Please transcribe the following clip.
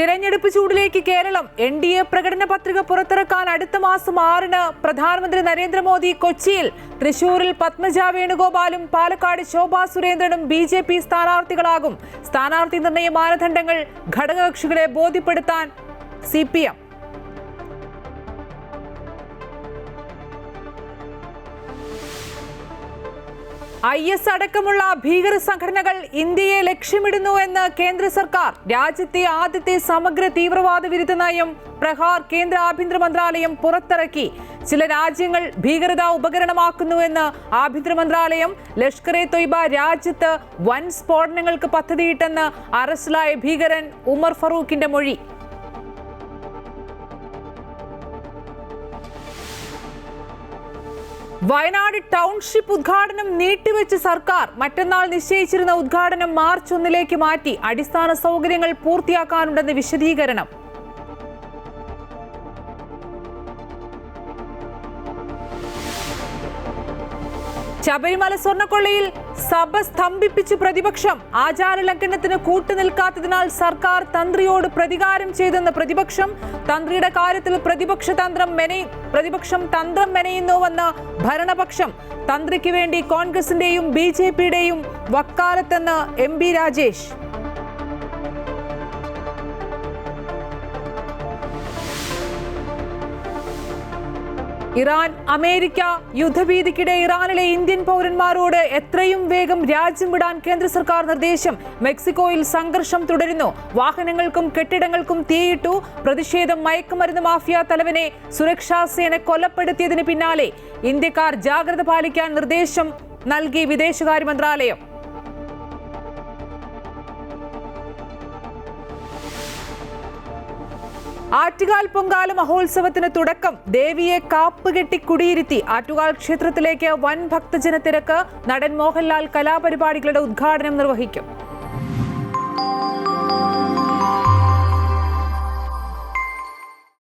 തിരഞ്ഞെടുപ്പ് ചൂടിലേക്ക് കേരളം. NDA പ്രകടന പത്രിക പുറത്തിറക്കാൻ അടുത്ത മാസം 6-ന് പ്രധാനമന്ത്രി നരേന്ദ്രമോദി കൊച്ചിയിൽ. തൃശൂരിൽ പത്മജ വേണുഗോപാലും പാലക്കാട് ശോഭാ സുരേന്ദ്രനും BJP സ്ഥാനാർത്ഥികളാകും. സ്ഥാനാർത്ഥി നിർണയ മാനദണ്ഡങ്ങൾ ഘടകകക്ഷികളെ ബോധ്യപ്പെടുത്താൻ CPM. IS അടക്കമുള്ള ഭീകര സംഘടനകൾ ഇന്ത്യയെ ലക്ഷ്യമിടുന്നുവെന്ന് കേന്ദ്ര സർക്കാർ. രാജ്യത്തെ ആദ്യത്തെ സമഗ്ര തീവ്രവാദ വിരുദ്ധ നയം പ്രഹാർ കേന്ദ്ര ആഭ്യന്തര മന്ത്രാലയം പുറത്തിറക്കി. ചില രാജ്യങ്ങൾ ഭീകരത ഉപകരണമാക്കുന്നുവെന്ന് ആഭ്യന്തര മന്ത്രാലയം. ലഷ്കർ-e-തൊയ്ബ രാജ്യത്ത് വൻ സ്ഫോടനങ്ങൾക്ക് പദ്ധതിയിട്ടെന്ന് അറസ്റ്റിലായ ഭീകരൻ ഉമർ ഫറൂഖിന്റെ മൊഴി. വയനാട് ടൗൺഷിപ്പ് ഉദ്ഘാടനം നീട്ടിവെച്ച് സർക്കാർ. മറ്റന്നാൾ നിശ്ചയിച്ചിരുന്ന ഉദ്ഘാടനം മാർച്ച് 1-ലേക്ക് മാറ്റി. അടിസ്ഥാന സൗകര്യങ്ങൾ പൂർത്തിയാക്കാനുണ്ടെന്ന് വിശദീകരണം. ശബരിമല സ്വർണ്ണക്കൊള്ളയിൽ സഭ സ്തംഭിപ്പിച്ച് പ്രതിപക്ഷം. ആചാരലംഘനത്തിന് കൂട്ടുനിൽക്കാത്തതിനാൽ സർക്കാർ തന്ത്രിയോട് പ്രതികാരം ചെയ്തെന്ന് പ്രതിപക്ഷം. തന്ത്രിയുടെ കാര്യത്തിൽ പ്രതിപക്ഷം തന്ത്രം മെനയുന്നുവെന്ന് ഭരണപക്ഷം. തന്ത്രിക്ക് വേണ്ടി കോൺഗ്രസിന്റെയും BJPയുടെയും വക്കാലത്തെന്ന് MP രാജേഷ്. ഇറാൻ അമേരിക്ക യുദ്ധഭീതിക്കിടെ ഇറാനിലെ ഇന്ത്യൻ പൗരന്മാരോട് എത്രയും വേഗം രാജ്യം വിടാൻ കേന്ദ്ര സർക്കാർ നിർദ്ദേശം. മെക്സിക്കോയിൽ സംഘർഷം തുടരുന്നു. വാഹനങ്ങൾക്കും കെട്ടിടങ്ങൾക്കും തീയിട്ടു. പ്രതിഷേധം. മയക്കുമരുന്ന് മാഫിയ തലവനെ സുരക്ഷാ സേന കൊലപ്പെടുത്തിയതിന് പിന്നാലെ ഇന്ത്യക്കാർ ജാഗ്രത പാലിക്കാൻ നിർദ്ദേശം നൽകി വിദേശകാര്യ മന്ത്രാലയം. ആറ്റുകാൽ പൊങ്കാല മഹോത്സവത്തിന് തുടക്കം. ദേവിയെ കാപ്പുകെട്ടി കുടിയിരുത്തി. ആറ്റുകാൽ ക്ഷേത്രത്തിലേക്ക് വൻ ഭക്തജന തിരക്ക്. നടൻ മോഹൻലാൽ കലാപരിപാടികളുടെ ഉദ്ഘാടനം നിർവഹിക്കും.